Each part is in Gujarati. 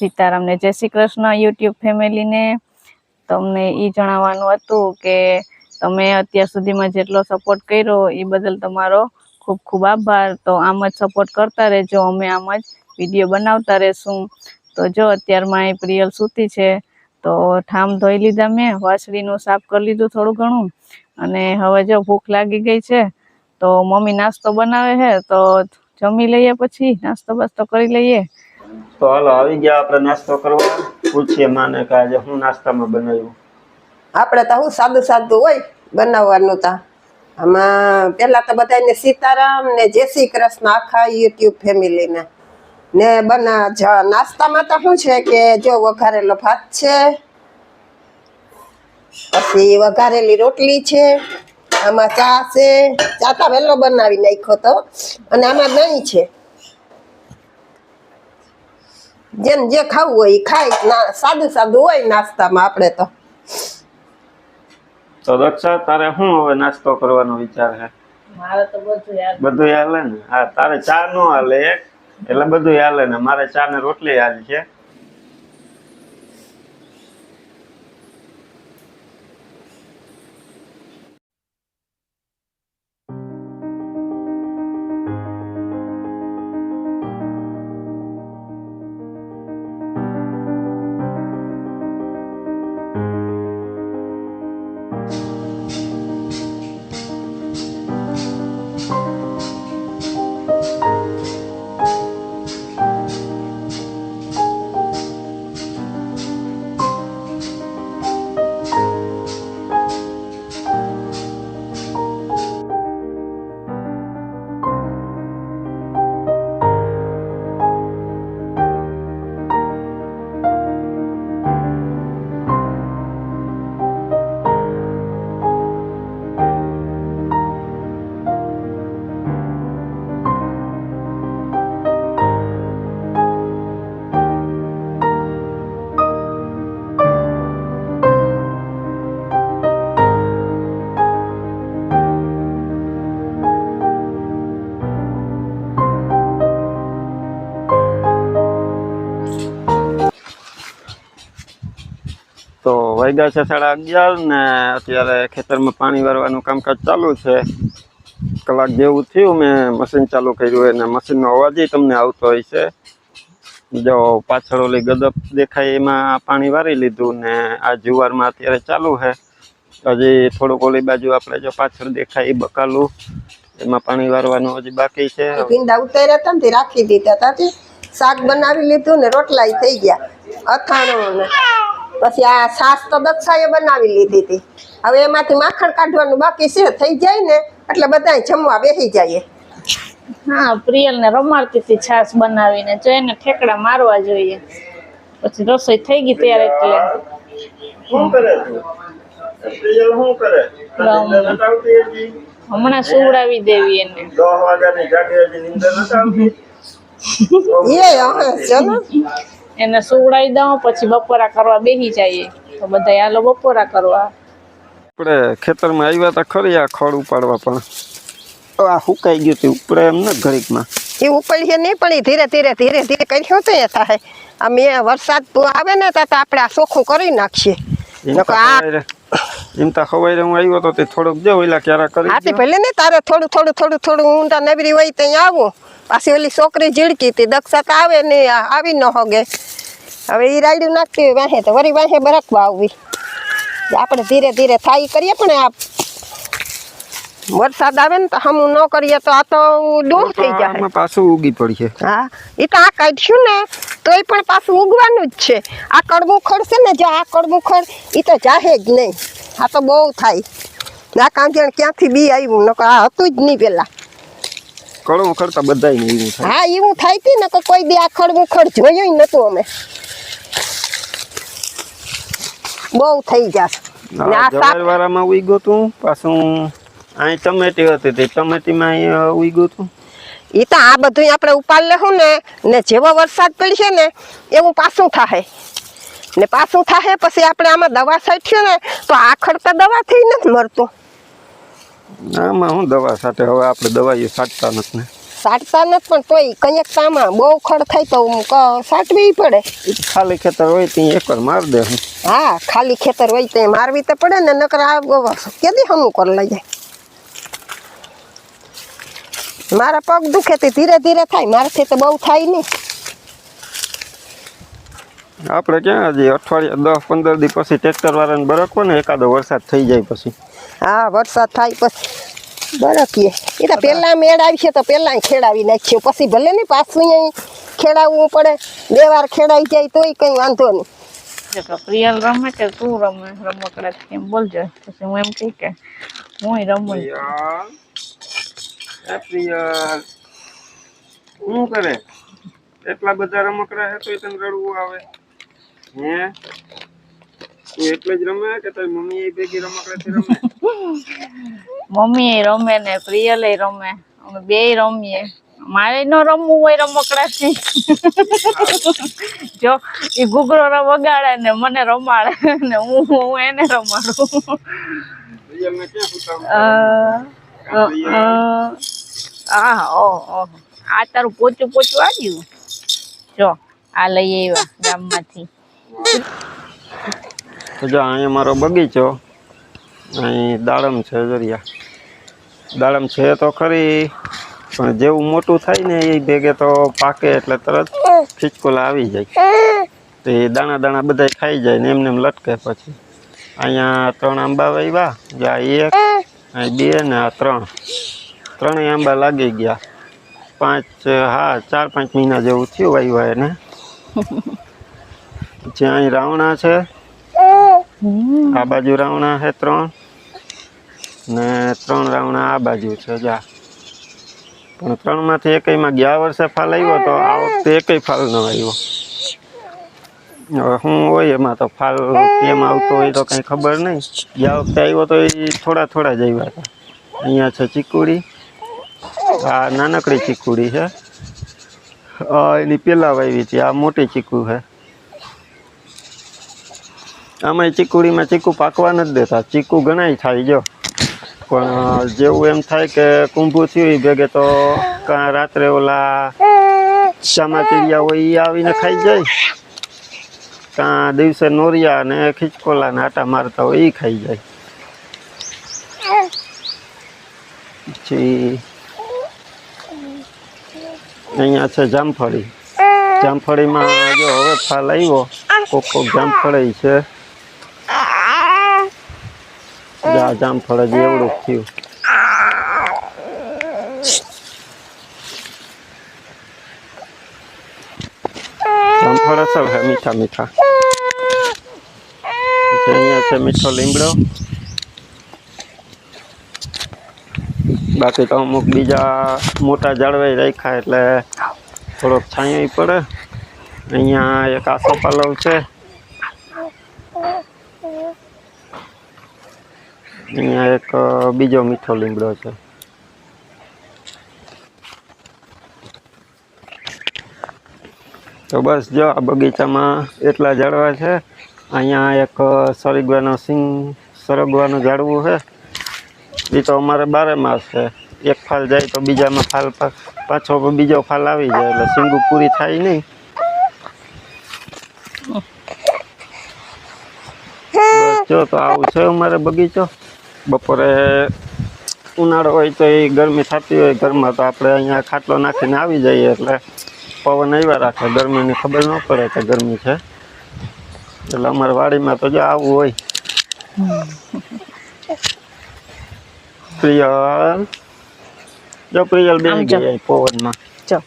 સીતારામ ને જય શ્રી કૃષ્ણ યુટ્યુબ ફેમિલીને। તમને એ જણાવવાનું હતું કે તમે અત્યાર સુધીમાં જેટલો સપોર્ટ કર્યો એ બદલ તમારો ખૂબ ખૂબ આભાર। તો આમ જ સપોર્ટ કરતા રહેજો, અમે આમ જ વિડીયો બનાવતા રહેશું। તો જો અત્યારમાં એ પ્રિયલ સૂતી છે તો ઠામ ધોઈ લીધા, મેં વાસળીનું સાફ કરી લીધું થોડું ઘણું, અને હવે જો ભૂખ લાગી ગઈ છે તો મમ્મી નાસ્તો બનાવે છે તો જમી લઈએ, પછી નાસ્તો બાસ્તો કરી લઈએ। તો હાલો આવી ગયા આપણે નાસ્તો કરવા। પૂછીએ માને કે આજે હું નાસ્તામાં બનાવ્યું। આપણે તો હું સાદું સાદું હોય બનાવવાનું તા। આમાં પેલા તો બધાને સીતારામ ને જય શ્રી કૃષ્ણ આખા યુટ્યુબ ફેમિલીને ને નાસ્તામાં તો શું છે કે જો વઘારેલો ભાત છે, પછી વઘારેલી રોટલી છે, આમાં ચા છે, ચા તો વહેલો બનાવી નાખ્યો તો, અને આમાં દહીં છે। જેમ જે ખાવું હોય એ ખાય, સાદું સાદું હોય નાસ્તામાં આપણે તો। તો દક્ષા તારે શું હવે નાસ્તો કરવાનો વિચાર છે? મારે તો બધું હાલે ને? હા, તારે ચા નો હાલે એક, એટલે બધું હાલે ને। મારે ચા ને રોટલી હાલ છે। તો વાગ્યા છે 11:30 ને અત્યારે ખેતરમાં પાણી વારવાનું કામકાજ ચાલુ છે। કલાક જેવું થયું મેં મશીન ચાલુ કર્યું, અને મશીનનો અવાજ તમને આવતો હોય છે। જો પાછળ ઓલી ગદપ દેખાય એમાં પાણી વારી લીધું, ને આ જુવારમાં અત્યારે ચાલુ છે। હજી થોડુંક ઓલી બાજુ આપણે જો પાછળ દેખાય એ બકાલું, એમાં પાણી વારવાનું હજી બાકી છે। ભીંડા ઉતાર્યા હતા ને રાખી દીધા હતા, શાક બનાવી લીધું ને રોટલા થઈ ગયા, અથાણું ને પછી આ છાશ તો દક્ષાએ બનાવી લીધી હતી। હવે એમાંથી માખણ કાઢવાનું બાકી છે, થઈ જાય ને એટલે બધા જમવા બેસી જાય। હા, પ્રિયલ ને રમાડતી હતી છાશ બનાવીને, જો એને ઠેકડા મારવા જોઈએ, પછી રસોઈ થઈ ગઈ ત્યારે એટલે શું કરે તું? પ્રિયલ શું કરે? હમણાં સુવડાવી દેવી એને। 10 વાગ્યાની જાગે હજી નીંદર નથી આવતી? એને સુવડાવી દઉં પછી બપોરા કરવા બેસી જઈએ, તો બધા હાલો બપોરા કરવા। આપણે ખેતરમાં આવ્યા હતા ખરી આ ખડ ઉપાડવા, પણ આ સુકાઈ ગયું હતું ઉપડે એમ ને ઘડીકમાં। એ ઉપડીએ નહીં, પણ એ ધીરે ધીરે કર્યું તો એ થાય। આ મેં વરસાદ આવે ને તો આપણે આ ચોખ્ખું કરી નાખીએ। એમ તો ખવાય હું આવ્યો તો તે થોડુંક જો ઓલા ક્યારા કરી હાથી ભલે ને તારે થોડું ઊંડા નબરી હોય ત્યાં આવું। પાછી ઓલી છોકરી ઝીડકી હતી, દક્ષા તો આવે ને આવી ન હોગે, હવે એ રાયડું નાખતી હોય વાહે તો વળી વાહે બરકવા આવવી। આપણે ધીરે ધીરે થાય કરીએ, પણ આ વરસાદ આવે ને તો હમું ન કરીએ તો આ તો ડોહ થઈ જાય, પાછું ઉગી પડીએ। હા, એ તો આ કાઢ્યું ને તોય પણ પાછું ઉગવાનું જ છે। આ કડવું ખડ છે ને, જો આ કડવું ખડ એ તો જાહે જ નહીં, આ તો બહુ થાય। આ કાંજણ ક્યાંથી બી આવ્યું, નકર આ હતું જ નહીં પેલા। કડવું ખડતા બધા એવું થાય। હા, એવું થાય તી ને કોઈ દી આ ખડવું ખડ જોયું નતું અમે, બહુ થઈ જશે। જવારવાળામાં ઉગ્યું તું, પાછું અહીં ટમેટી હતી તે ટમેટીમાં ઉગ્યું તું। એ તો આ બધું આપણે ઉપાડ લેવું ને જેવો વરસાદ પડશે ને એવું પાછું થાય, ને પાછું થાય પછી આપણે આમાં દવા છાંટ્યું ને તો આ ખડતા દવાથી નથી મરતું। આમાં હું દવા સાથે, હવે આપણે દવાઈઓ છાંટતા નથી ને। સાટતા નથી પણ તોય કંઈક તામાં બહુ ખડ થાય તો સાટવી પડે. ખાલી ખેતર હોય ત્યાં એકવાર માર દે. હા ખાલી ખેતર હોય તો મારવી તો પડે ને, નકર આ કેદી હમું કર લઈ જાય. મારા પગ દુખે તે ધીરે ધીરે થાય, મારાથી તો બહુ થાય નહીં. આપણે ક્યાં હજી અઠવાડિયા 10-15 દી પછી ટ્રેક્ટર વાળાને બરકવો ને, એકાદો વરસાદ થઈ જાય પછી. હા વરસાદ થાય પછી બરકીએ. એ તો પહેલાં મેળ આવશે તો પહેલાં ખેડાવી નાખ્યો, પછી ભલે ને પાછું અહીં ખેડાવવું પડે. 2 વાર ખેડાઈ જાય તોય કંઈ વાંધો નહીં. પ્રિયલ રમે કે તું રમે રમકડા એમ બોલજો, પછી હું એમ કહી કે હું રમું. પ્રિયલ શું કરે? એટલા બધા રમકડા હે તો તને રડવું આવે હે? તું એટલે જ રમે કે તારી મમ્મી એ ભેગી રમકડાથી રમે? મમ્મી રમે ને પ્રિયલ રમે, અમે બેય રમીએ. મારે ન રમવું હોય રમકડાથી જો એ ઘૂઘરો વગાડે ને મને રમાડે ને હું એને રમાડું. પ્રિયલને ક્યાં સુતાવું? આ તારું પોચું પોચું આવ્યું. જો આ લઈ આવ્યા ગામમાંથી. જો અહીંયા મારો બગીચો, અહીં દાડમ છે. જરિયા દાડમ છે તો ખરી, પણ જેવું મોટું થાય ને એ ભેગે તો પાકે એટલે તરત ખીચકોલા આવી જાય. તો એ દાણા દાણા બધા ખાઈ જાય ને એમને એમ લટકે. પછી અહીંયા 3 આંબા વાવ્યા, જ્યાં 1, અહીં 2 ને આ 3. 3 આંબા લાગી ગયા. 4-5 મહિના જેવું થયું વાવ્યા એને. પછી અહીં રાવણા છે, આ બાજુ રાવણા છે 3 ને 3 રાવણા આ બાજુ છે. જા પણ 3 માંથી એકમાં ગયા વર્ષે ફાલ આવ્યો તો આ વખતે એકય ફાલ ન આવ્યો. હવે શું હોય એમાં તો ફાલ કેમ આવતો હોય તો કંઈ ખબર નહીં. ગયા વખતે આવ્યો તો એ થોડા જ આવ્યા હતા. અહીંયા છે ચીકુડી, આ નાનકડી ચીકુડી છે. એની પેલા વાવી હતી. આ મોટી ચીકુ છે. આમાં ચીકુડીમાં ચીકુ પાકવા નથી દેતા. ચીકુ ઘણાય થાય જો, પણ જેવું એમ થાય કે કુંભું થયું એ ભેગે તો કાં રાત્રે ઓલા ચામાચીડિયા હોય એ આવીને ખાઈ જાય, કાં દિવસે નોરિયા અને ખીચકોલા ને આટા મારતા હોય એ ખાઈ જાય. પછી અહીંયા છે જામફળી. જામફળીમાં જો હવે ફાલ આવ્યો, કોક જામફળી છે. જામફળ જ એવડું થયું. જામફળ અસલ છે, મીઠા મીઠા. અહીંયા છે મીઠો લીમડો. બાકી તો અમુક બીજા મોટા ઝાડવાઈ રાખ્યા એટલે થોડોક છાંયો પડે. અહીંયા એક આસોપાલવ છે. અહીંયા એક બીજો મીઠો લીમડો છે. તો બસ જો આ બગીચામાં એટલા ઝાડવા છે. અહીંયા એક સરગવાનું ઝાડવું છે. એ તો અમારે 12 માસ છે. એક ફાલ જાય તો બીજામાં ફાલ પાછો બીજો ફાલ આવી જાય એટલે સિંગુ પૂરી થાય નહીં. બસ જો તો આવું છે અમારે બગીચો. બપોરે ઉનાળો હોય તો એ ગરમી થતી હોય ઘરમાં, તો આપણે અહીંયા ખાટલો નાખીને આવી જઈએ એટલે પવન આવ્યા રાખે. ગરમીની ખબર ન પડે કે ગરમી છે. એટલે અમારે વાડીમાં તો જો આવું હોય. પ્રિયલ જો પ્રિયલ બેસી ગઈ પવનમાં. જો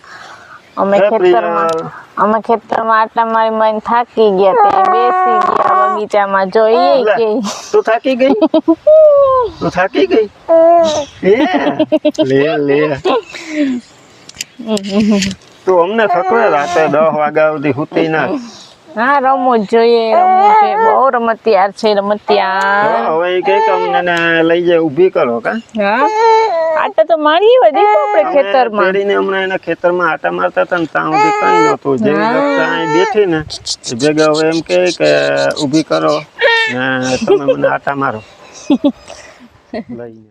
અમે ખેતરમાં આટા મારી મારી થાકી ગયા, તે બેસી ગયા બગીચામાં. જો એ કે તું થાકી ગઈ? તું થાકી ગઈ? લે તું અમને થકવે રાતે 10 વાગ્યા સુધી હુતી ના. હા રમવું જ જોઈએ, રમવું છે. બહુ રમતિયાર છે રમતિયાર. હવે એ કે અમને લઈ જાય ઊભી કરો કા. હા આટા તો મારી વધી આપણે ખેતરમાં. પેડીને હમણાં એના ખેતરમાં આટા મારતા હતા ને ત્યાં સુધી કઈ નહોતું. જેવી રક્ષા અહીં બેઠી ને ભેગા હવે એમ કે ઊભી કરો ને તમે મને આટા મારો લઈને.